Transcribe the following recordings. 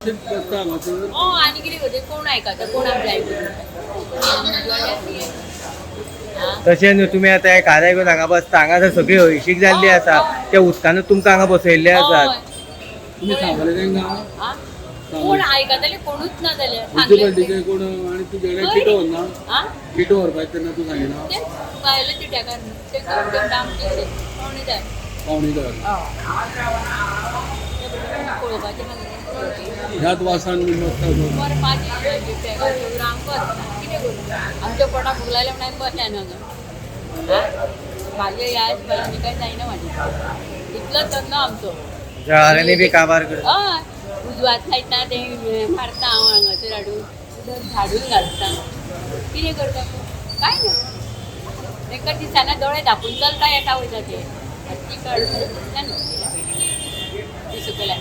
आणि किती होते कोण ऐकता कोण आमच्या ऐकून तशें न्हू तुमी आतां हे कार्य घेवन हांगा बसता हांगा तर सगळी हळशीक जाल्ली आसा त्या उदकानूच तुमकां हांगा बसयल्ले आसात. तुम्ही सांगले तेंका कोण ऐकतले कोणूच ना जाले म्युन्सिपाल्टीचे कोण आणि तुझ्याकडे किटो व्हरना किटो व्हरपाक तेन्ना तूं सांगिना पाहिलं चिट्याकार ते आमचे कोणी जाय पावणेदार पळोवपाचे ह्याच वासान मस्त आमच्या पोटाक भूक लागले म्हणून बसल्या ना भाजी याय काय जायना माझी इतलोच धंदो आमचो जळारांनी बी काबार करता. हय उजवात खायता ते मारता हांव हांगासर हाडून उदक झाडून घालता कितें करता काय ना तांकां दिसाना दोळे धापून चलता येता वयता ते ती सकयल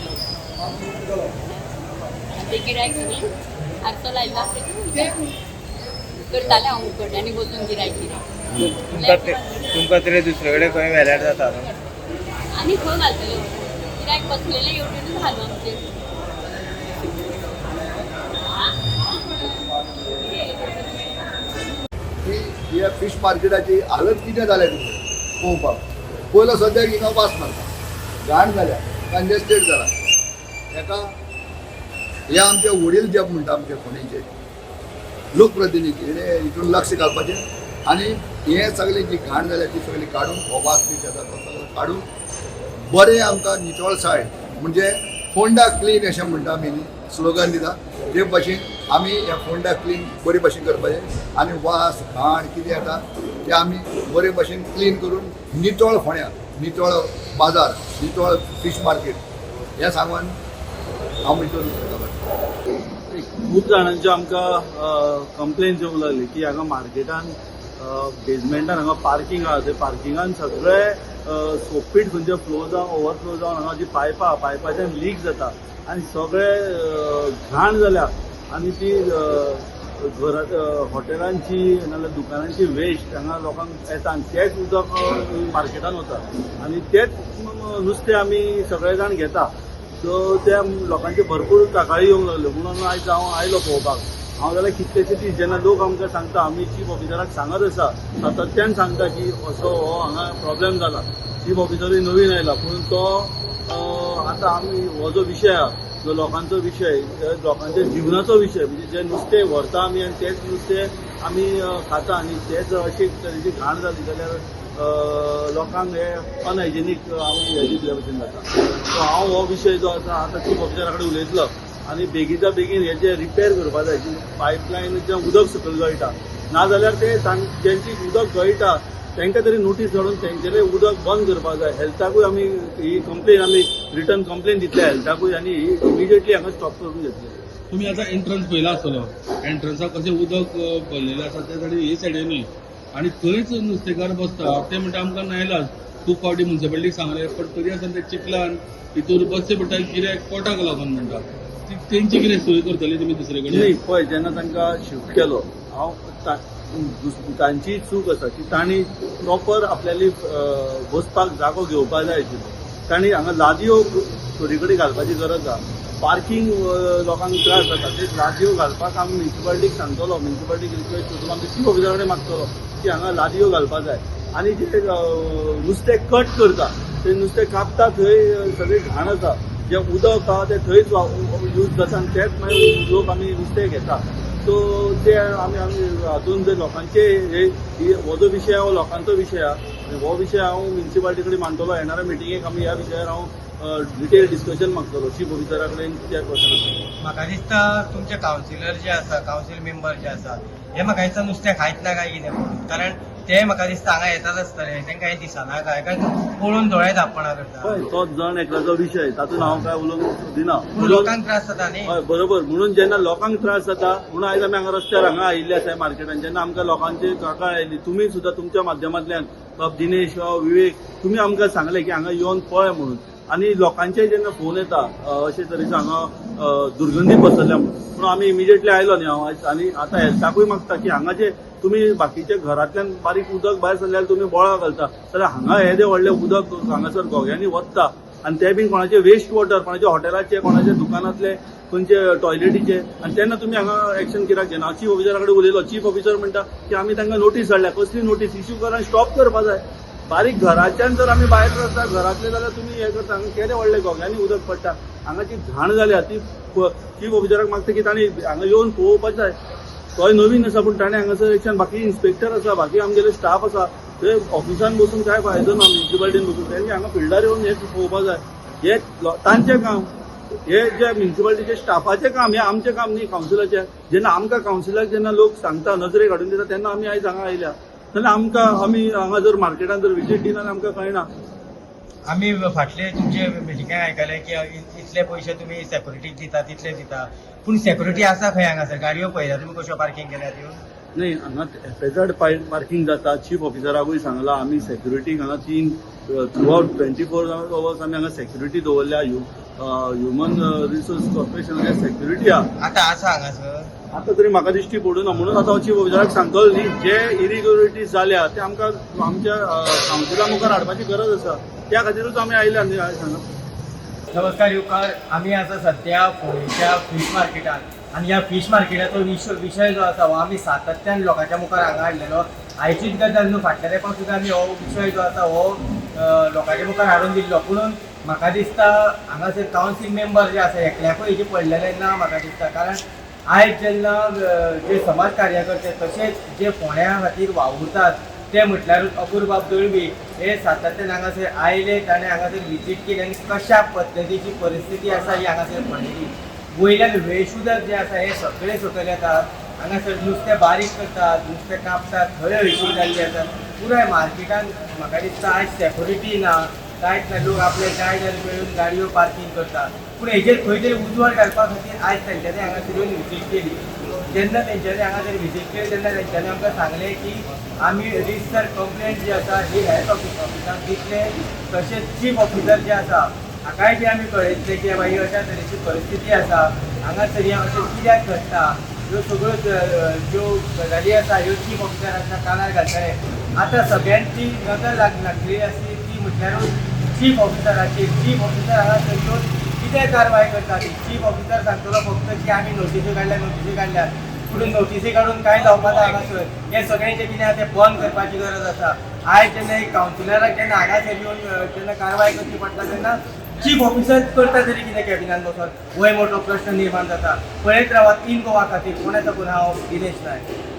ते गिरायक न्ही आरसो लायला करतालें हांव उकडल्यानी बसून गिरायक तुमकां तरी दुसरे कडेन खंय वेल्यार जाता न्हू. आनी खंय घालतले गिरायक बसलेले येवजूनच घालू आमचे ह्या फिश मार्केटाची हालत कितें जाल्या तुमकां पळोवपाक पयलो सद्याक हिंगा वास मारता घाण जाल्या कंजेस्टेड जाला हेका हे आमचे वडील जे म्हणटा आमचे फोंडेचे लोकप्रतिनिधी हेणे हितून लक्ष घालपाचें आनी हे सगळी जी घाण जाल्या ती सगळी काडून हो वास बी येता तो सगळो काडून बरें आमकां नितळसाय म्हणजे फोंडा क्लीन अशें म्हणटा आमी स्लोगन दिता ते भाशेन आमी ह्या फोंडा क्लीन बरे भाशेन करपाचें आनी वास घाण कितें येता ते आमी बरे भाशेन क्लीन करून नितळ फोंड्या नितळ बाजार नितळ फिश मार्केट हें सांगून हांव भितर खूब जाणांच्यो आमकां कंप्लेन येवंक लागली की हांगा मार्केटान बेजमेंटान हांगा पार्किंग आहा ते पार्किंगान सगळे सोपीट खंयचे फ्लो जावन ओवरफ्लो जावन हांगा जी पायपाच्यान लीक जाता आनी सगळे घाण जाल्या आनी ती घरांत हॉटेलांची नाजाल्यार दुकानांची वेस्ट हांगा लोकांक येता आनी तेच उदक मार्केटान वता आनी तेच नुस्तें आमी सगळे जाण घेता सो त्या लोकांची भरपूर तकाळी येवंक लागल्यो म्हणून आयज हांव आयलो पळोवपाक हांव जाल्यार कितलेशे दीस जेन्ना लोक आमकां सांगता आमी चीफ ऑफिसराक सांगत आसा सातत्यान सांगता की असो हो हांगा प्रॉब्लेम जाला चीफ ऑफिसरूय नवीन आयला पूण तो आतां आमी हो जो विशय आहा जो लोकांचो विशय लोकांच्या जिवनाचो विशय म्हणजे जे नुस्तें व्हरता आमी आनी तेच नुस्तें आमी खाता आनी तेच अशी तरेची घाण जाली जाल्यार लोकांक हे अनहायजेनीक आमी हे दितले भशेन जाता सो हांव हो विशय जो आसा आतां चीफ ऑफिसरा कडेन उलयतलो आनी बेगीचा बेगीन हेचे रिपेर करपा जाय जी पायपलायनीचें उदक सकयल गळटा नाजाल्यार ते जेंची उदक गळटा तांकां तरी नोटीस धाडून तेंचेले उदक बंद करपा जाय हेल्थाकूय आमी ही कंप्लेन आमी रिटर्न कंप्लेन दितले हेल्थाकूय आनी ही इमिजिएटली हांगा स्टॉप करून घेतले. तुम्ही आता एंट्रन्स पयला आसतलो एंट्रन्साक कशें उदक भरलेलें आसा ते सायडीन हे सायडीनूय आनी थंयच नुस्तेकार बसता ते म्हणटा आमकां नायलाज खूब फावटी म्युन्सिपाल्टीक सांगलें पण तरी आसतना ते चिखलान हितून बसचे पडटा कित्याक पोटाक लागून म्हणटा तेंची कितें सोय करतली तुमी दुसरे कडेन न्ही पळय जेन्ना तांकां शिफ्ट केलो हांव तांची चूक आसा की तांणी प्रॉपर आपल्याली बसपाक जागो घेवपाक जाय आशिल्लो तांणी हांगा लादयो थोडी कडेन घालपाची गरज आहा पार्किंग लोकांक त्रास जाता ते लादयो घालपाक आमी म्युन्सिपाल्टीक सांगतलो म्युन्सिपाल्टीक रिक्वेस्ट करतलो आमच्या चीफ ऑफिसरा कडेन मागतलो की हांगा लादयो घालपाक जाय आनी जे नुस्तें कट करता ते नुस्तें कापता थंय सगळी घाण आसा जे उदक आहा ते थंयच यूज जाता आनी तेच मागीर लोक आमी नुस्तें घेता सो ते आमी हातून जे लोकांचे हो जो विशय हो लोकांचो विशय आहा आनी हो विशय हांव म्युन्सिपाल्टी कडेन मांडटलो येणाऱ्या मिटिंगेक आमी ह्या विशयार हांव डिटेल डिस्कशन मागतलो चीफ ऑफिसरा कडेन त्या क्वेश्चनाक. म्हाका दिसता तुमचे कावन्सिलर जे आसा कावन्सील मेंबर जे आसा हे म्हाका दिसता नुस्तें खायत ना काय कितें म्हणून कारण ते म्हाका दिसता हांगा येतात आसतले तांकां हे दिसना काय पळोवन दोळे धापणां करता हय तोच जण एकल्याचो विशय तातूंत हांव काय उलोवंक दिना लोकांक त्रास जाता न्ही. हय बरोबर म्हणून जेन्ना लोकांक त्रास जाता म्हणून आयज आमी हांगा रस्त्यार हांगा आयिल्ले आसा मार्केटान जेन्ना आमकां लोकांची काळकाळ आयली तुमी सुद्दां तुमच्या माध्यमांतल्यान दिनेश वा विवेक तुमी आमकां सांगले की हांगा येवन पळय म्हणून आनी लोकांचे जेन्ना फोन येता अशे तरेचो हांगा दुर्गंधी पसरल्या म्हणून आमी इमिजिएटली आयलो न्ही हांव आनी आतां हेल्थाकूय मागता की हांगा जे तुम्ही बाकीचे घरांतल्यान बारीक उदक भायर सरल्यार तुम्ही बोळा घालता जाल्यार हांगा हे जे व्हडलें उदक हांगासर गोग्यांनी वता आनी ते बीन कोणाचे वेस्ट वॉटर कोणाचे हॉटेलाचे कोणाचे दुकानांतले खंयचे टॉयलेटीचे आनी तेन्ना तुमी हांगा एक्शन कित्याक घेना चीफ ऑफिसरा कडेन उलयलो चीफ ऑफिसर म्हणटा की आमी तांकां नोटीस धाडल्या कसली नोटीस इश्यू करा आनी स्टॉप करपा जाय बारीक घराच्यान जर आमी भायर सरता घरातले जाल्यार तुमी हे करता हांगा केदे व्हडले गोग्यांनी उदक पडटा हांगा जी घाण जाल्या ती चीफ ऑफिसराक मागता की तांणी हांगा येवन पळोवपाक जाय तोय नवीन आसा पूण ताणें हांगासर एक्शन बाकी इन्स्पेक्टर आसा बाकी आमगेले स्टाफ आसा थंय ऑफिसान बसून काय फायदो ना म्युन्सिपाल्टीन बसून तेंनी हांगा फिल्डार येवन हे पळोवपाक जाय हे तांचें काम हे जे म्युन्सिपाल्टीचे स्टाफाचें काम हे आमचें काम न्ही कावन्सिलाचें जेन्ना आमकां कावन्सिलाक जेन्ना लोक सांगता नजरे काडून दिता तेन्ना आमी आयज हांगा आयल्या तेन्ना आमी हांगा जर मार्केटान जर विजीट दिना आमकां कळना आमी फाटले तुमचे मिटिंगाक आयकले की इतले पयशे तुमी सेक्युरिटीक दिता तितले दिता पूण सेक्युरिटी आसा खंय हांगासर गाडयो पळयला तुमी कश्यो पार्किंग केल्यात ह्यो नाही हांगा हॅपेजार्ड पार्किंग जाता चीफ ऑफिसराकूय सांगला आमी सेक्युरिटीक हांगा थ्रू आउट 24 अवर्स आमी हांगा सेक्युरिटी दवरल्या ह्युमन रिसोर्स कॉर्पोरेशनाचे सेक्युरिटी आहा आतां आसा हांगासर आता तरी म्हाका दिश्टी पडूं ना म्हणून आता चीफ ऑफिसराक सांगतलो न्ही जे इरिग्युलरिटीज जाल्या ते आमकां आमच्या कावन्सिला मुखार हाडपाची गरज आसा त्या खातीरूच आमी आयल्या न्ही सांगा नमस्कार युवकार आमी आसा सध्या फोंडेच्या फीश मार्केटात आनी ह्या फीश मार्केटाचो विशय जो आसा हो आमी सातत्यान लोकांच्या मुखार हांगा हाडलेलो आयचीच गजाल न्हू फाटल्या तेंपाक सुद्दां आमी हो विशय जो आसा हो लोकांच्या मुखार हाडून दिल्लो पूण म्हाका दिसता हांगासर कावन्सील मेंबर जे आसा एकल्याकूय हेजे पडलेले ना म्हाका दिसता कारण आयज जेन्ना जे समाज कार्यकर्ते तशेंच जे फोंड्या खातीर वावुरतात ते म्हटल्यारूच अपूर्व दळवी हे सातत्यान हांगासर आयले ताणें हांगासर विजीट केली आनी कशा पद्दतीची परिस्थिती आसा ही हांगासर पळयली वयल्यान वेश उदक जे आसा हे सगळे सकयल येतात हांगासर नुस्तें बारीक करतात नुस्तें कापतात थंय हळशीक जाल्ली आसात पुराय मार्केटान म्हाका दिसता आयज सेक्युरिटी ना कांयच ना लोक आपले जाय जाल्यार मेळून गाडयो पार्किंग करतात पूण हेजेर खंय तरी उजवाड घालपा खातीर आयज तेंच्यांनी हांगासर येवन विजीट केली जेन्ना तेंच्यांनी हांगासर विजीट केली तेन्ना तेंच्यांनी आमकां सांगलें की आमी रिजिस्टर कंप्लेंट जी आसा ही हेल्थ ऑफिसाक दितले तशेंच चीफ ऑफिसर जे आसा हाकाय बी आमी कळयतले की बाबा ही अशा तरेची परिस्थिती आसा हांगासर हें अशें कित्याक घडटा ह्यो सगळ्यो ज्यो गजाली आसा ह्यो चीफ ऑफिसराच्या कानार घालतले आतां सगळ्यांची नजर लागली आसली ती म्हटल्यारूच चीफ ऑफिसराची चीफ ऑफिसर हांगासर येवन कितें कारवाय करता ती चीफ ऑफिसर सांगतलो फक्त की आमी नोटीसी काडल्यात पुढून नोटीसी काडून कांय जावपा ना हांगासर हें सगळें जें कितें आसा तें बंद करपाची गरज आसा आयज जेन्ना एक कावन्सिलराक जेन्ना हांगासर येवन जेन्ना कारवाय करची पडटा तेन्ना चीफ ऑफिसर करता तरी कितें कॅबिनान बसून हो मोठो प्रश्न निर्माण जाता पळयत रावात इन गोवा खातीर कोणाचो पूण हांव दिनेश नायक